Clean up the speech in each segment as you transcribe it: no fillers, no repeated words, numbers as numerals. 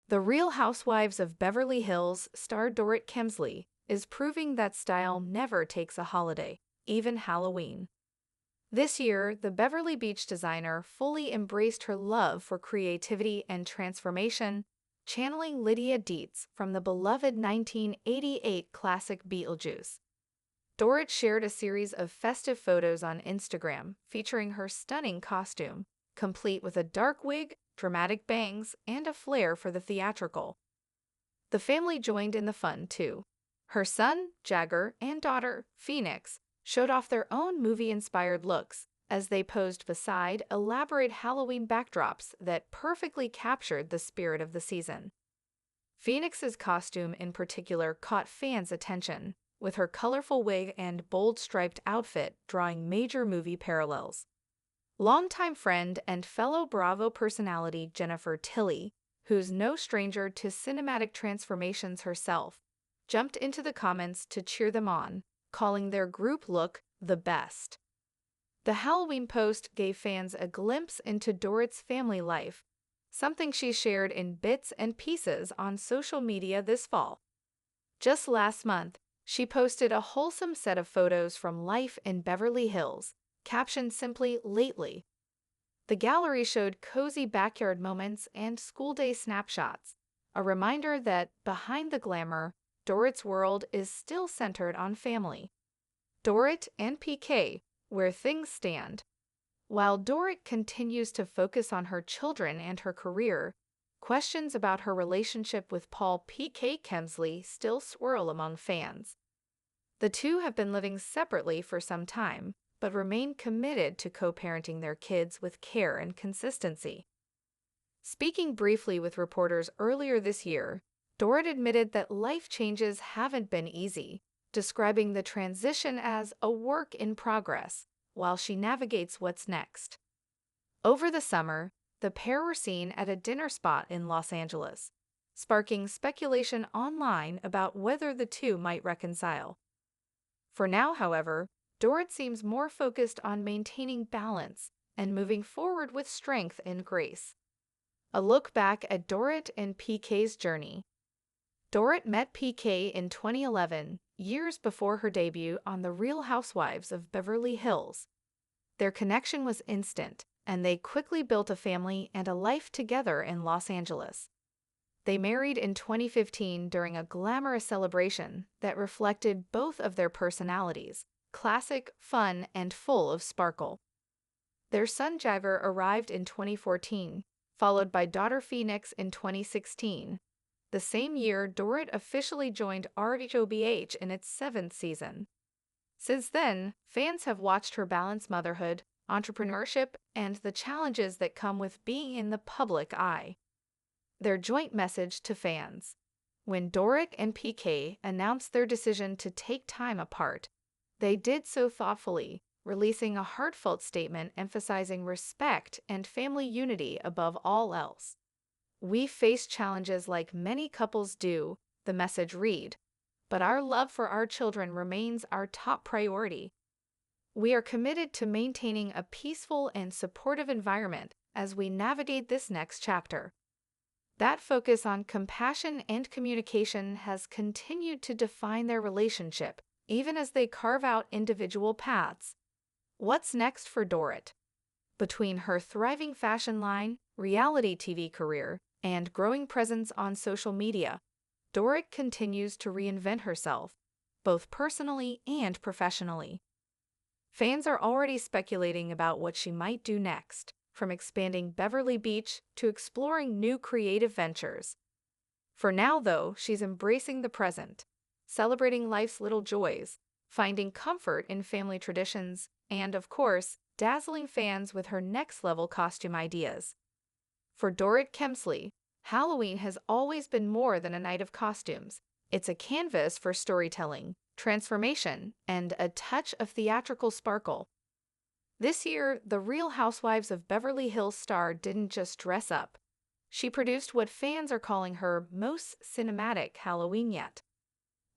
The Real Housewives of Beverly Hills star Dorit Kemsley is proving that style never takes a holiday, even Halloween. This year, the Beverly Beach designer fully embraced her love for creativity and transformation, channeling Lydia Dietz from the beloved 1988 classic Beetlejuice. Dorit shared a series of festive photos on Instagram featuring her stunning costume, complete with a dark wig, dramatic bangs, and a flair for the theatrical. The family joined in the fun, too. Her son, Jagger, and daughter, Phoenix, showed off their own movie-inspired looks as they posed beside elaborate Halloween backdrops that perfectly captured the spirit of the season. Phoenix's costume in particular caught fans' attention, with her colorful wig and bold striped outfit drawing major movie parallels. Longtime friend and fellow Bravo personality Jennifer Tilly, who's no stranger to cinematic transformations herself, jumped into the comments to cheer them on, calling their group look the best. The Halloween post gave fans a glimpse into Dorit's family life, something she shared in bits and pieces on social media this fall. Just last month, she posted a wholesome set of photos from life in Beverly Hills, captioned simply "Lately." The gallery showed cozy backyard moments and school day snapshots, a reminder that behind the glamour, Dorit's world is still centered on family. Dorit and PK, where things stand. While Dorit continues to focus on her children and her career, questions about her relationship with Paul PK Kemsley still swirl among fans. The two have been living separately for some time, but remain committed to co-parenting their kids with care and consistency. Speaking briefly with reporters earlier this year, Dorit admitted that life changes haven't been easy, describing the transition as a work in progress while she navigates what's next. Over the summer, the pair were seen at a dinner spot in Los Angeles, sparking speculation online about whether the two might reconcile. For now, however, Dorit seems more focused on maintaining balance and moving forward with strength and grace. A look back at Dorit and PK's journey. Dorit met PK in 2011, years before her debut on The Real Housewives of Beverly Hills. Their connection was instant, and they quickly built a family and a life together in Los Angeles. They married in 2015 during a glamorous celebration that reflected both of their personalities, classic, fun, and full of sparkle. Their son Jagger arrived in 2014, followed by daughter Phoenix in 2016. The same year, Dorit officially joined RHOBH in its 7th season. Since then, fans have watched her balance motherhood, entrepreneurship, and the challenges that come with being in the public eye. Their joint message to fans. When Dorit and PK announced their decision to take time apart, they did so thoughtfully, releasing a heartfelt statement emphasizing respect and family unity above all else. "We face challenges like many couples do," the message read, "but our love for our children remains our top priority. We are committed to maintaining a peaceful and supportive environment as we navigate this next chapter." That focus on compassion and communication has continued to define their relationship, even as they carve out individual paths. What's next for Dorit? Between her thriving fashion line, reality TV career, and growing presence on social media, Dorit continues to reinvent herself, both personally and professionally. Fans are already speculating about what she might do next, from expanding Beverly Beach to exploring new creative ventures. For now, though, she's embracing the present, celebrating life's little joys, finding comfort in family traditions, and, of course, dazzling fans with her next-level costume ideas. For Dorit Kemsley, Halloween has always been more than a night of costumes. It's a canvas for storytelling, transformation, and a touch of theatrical sparkle. This year, the Real Housewives of Beverly Hills star didn't just dress up. She produced what fans are calling her most cinematic Halloween yet.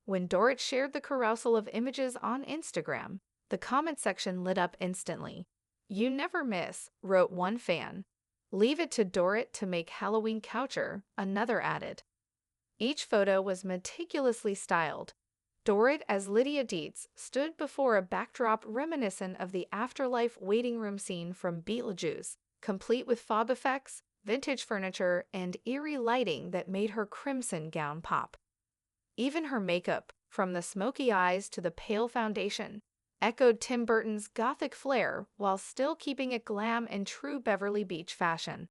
When Dorit shared the carousel of images on Instagram, the comment section lit up instantly. "You never miss," wrote one fan. "Leave it to Dorit to make Halloween coucher," another added. Each photo was meticulously styled. Dorit, as Lydia Dietz, stood before a backdrop reminiscent of the afterlife waiting room scene from Beetlejuice, complete with fob effects, vintage furniture, and eerie lighting that made her crimson gown pop. Even her makeup, from the smoky eyes to the pale foundation, echoed Tim Burton's gothic flair while still keeping it glam and true Beverly Beach fashion.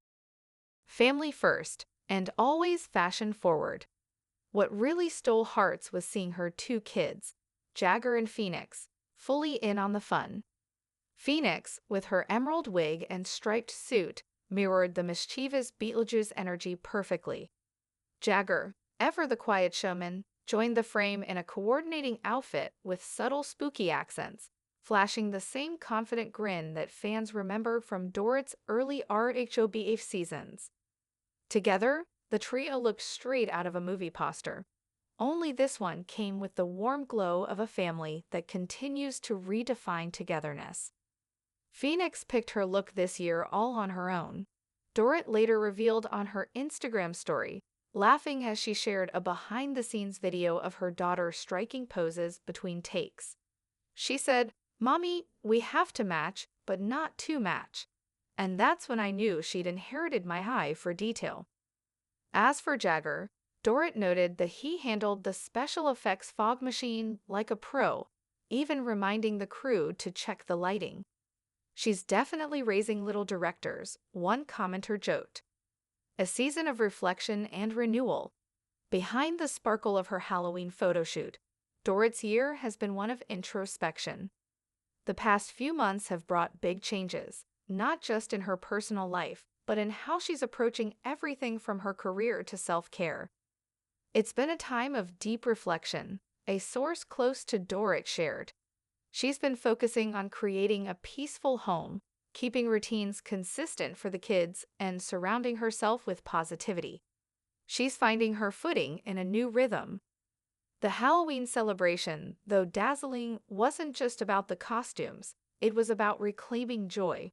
Family first, and always fashion forward. What really stole hearts was seeing her two kids, Jagger and Phoenix, fully in on the fun. Phoenix, with her emerald wig and striped suit, mirrored the mischievous Beetlejuice energy perfectly. Jagger, ever the quiet showman, joined the frame in a coordinating outfit with subtle spooky accents, flashing the same confident grin that fans remember from Dorit's early RHOBF seasons. Together, the trio looked straight out of a movie poster. Only this one came with the warm glow of a family that continues to redefine togetherness. Phoenix picked her look this year all on her own. Dorit later revealed on her Instagram story, laughing as she shared a behind-the-scenes video of her daughter striking poses between takes. She said, "Mommy, we have to match, but not too match." And that's when I knew she'd inherited my eye for detail. As for Jagger, Dorit noted that he handled the special effects fog machine like a pro, even reminding the crew to check the lighting. "She's definitely raising little directors," one commenter joked. A season of reflection and renewal. Behind the sparkle of her Halloween photoshoot, Dorit's year has been one of introspection. The past few months have brought big changes, not just in her personal life, but in how she's approaching everything from her career to self-care. "It's been a time of deep reflection," a source close to Dorit shared. She's been focusing on creating a peaceful home, keeping routines consistent for the kids, and surrounding herself with positivity. She's finding her footing in a new rhythm. The Halloween celebration, though dazzling, wasn't just about the costumes. It was about reclaiming joy.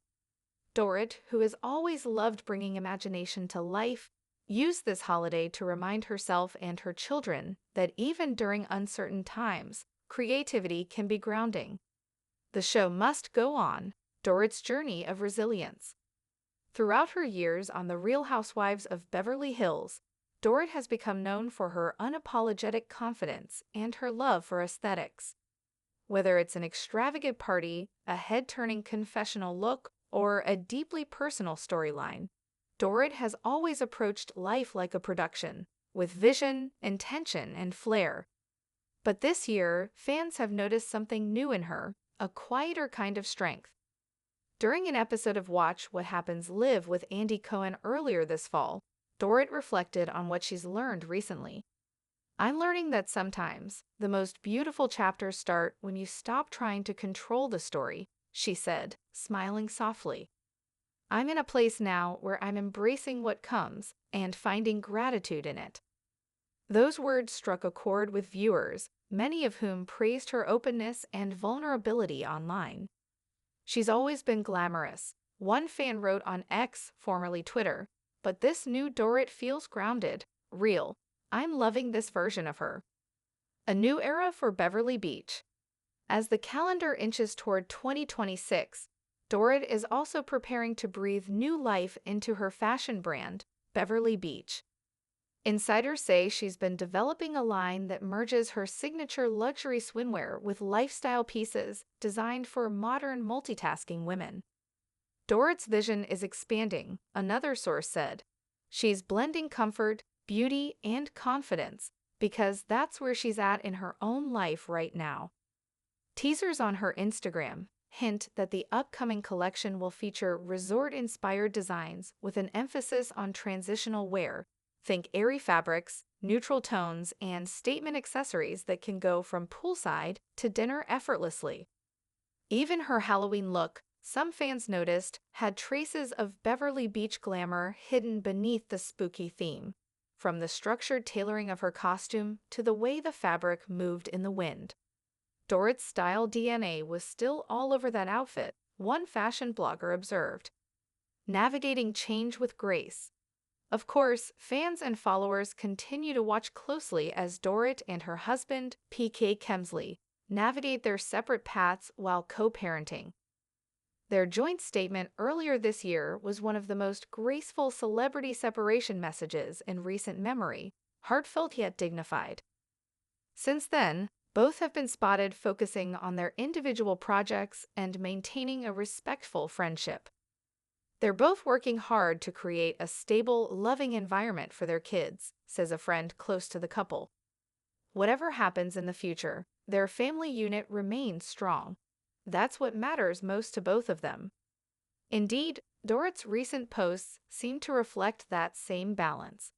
Dorit, who has always loved bringing imagination to life, used this holiday to remind herself and her children that even during uncertain times, creativity can be grounding. The show must go on, Dorit's journey of resilience. Throughout her years on The Real Housewives of Beverly Hills, Dorit has become known for her unapologetic confidence and her love for aesthetics. Whether it's an extravagant party, a head-turning confessional look, or a deeply personal storyline, Dorit has always approached life like a production, with vision, intention, and flair. But this year, fans have noticed something new in her, a quieter kind of strength. During an episode of Watch What Happens Live with Andy Cohen earlier this fall, Dorit reflected on what she's learned recently. "I'm learning that sometimes the most beautiful chapters start when you stop trying to control the story," she said, smiling softly. "I'm in a place now where I'm embracing what comes and finding gratitude in it." Those words struck a chord with viewers, many of whom praised her openness and vulnerability online. "She's always been glamorous," one fan wrote on X, formerly Twitter, "but this new Dorit feels grounded, real. I'm loving this version of her." A new era for Beverly Beach. As the calendar inches toward 2026, Dorit is also preparing to breathe new life into her fashion brand, Beverly Beach. Insiders say she's been developing a line that merges her signature luxury swimwear with lifestyle pieces designed for modern multitasking women. Dorit's vision is expanding, another source said. She's blending comfort, beauty, and confidence because that's where she's at in her own life right now. Teasers on her Instagram hint that the upcoming collection will feature resort-inspired designs with an emphasis on transitional wear. Think airy fabrics, neutral tones, and statement accessories that can go from poolside to dinner effortlessly. Even her Halloween look, some fans noticed, had traces of Beverly Beach glamour hidden beneath the spooky theme, from the structured tailoring of her costume to the way the fabric moved in the wind. Dorit's style DNA was still all over that outfit, one fashion blogger observed. navigating change with grace. Of course, fans and followers continue to watch closely as Dorit and her husband, PK Kemsley, navigate their separate paths while co-parenting. Their joint statement earlier this year was one of the most graceful celebrity separation messages in recent memory, heartfelt yet dignified. Since then, both have been spotted focusing on their individual projects and maintaining a respectful friendship. They're both working hard to create a stable, loving environment for their kids, says a friend close to the couple. Whatever happens in the future, their family unit remains strong. That's what matters most to both of them. Indeed, Dorit's recent posts seem to reflect that same balance.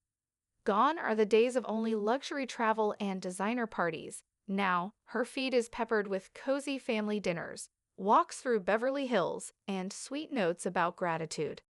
Gone are the days of only luxury travel and designer parties. Now, her feed is peppered with cozy family dinners, walks through Beverly Hills, and sweet notes about gratitude.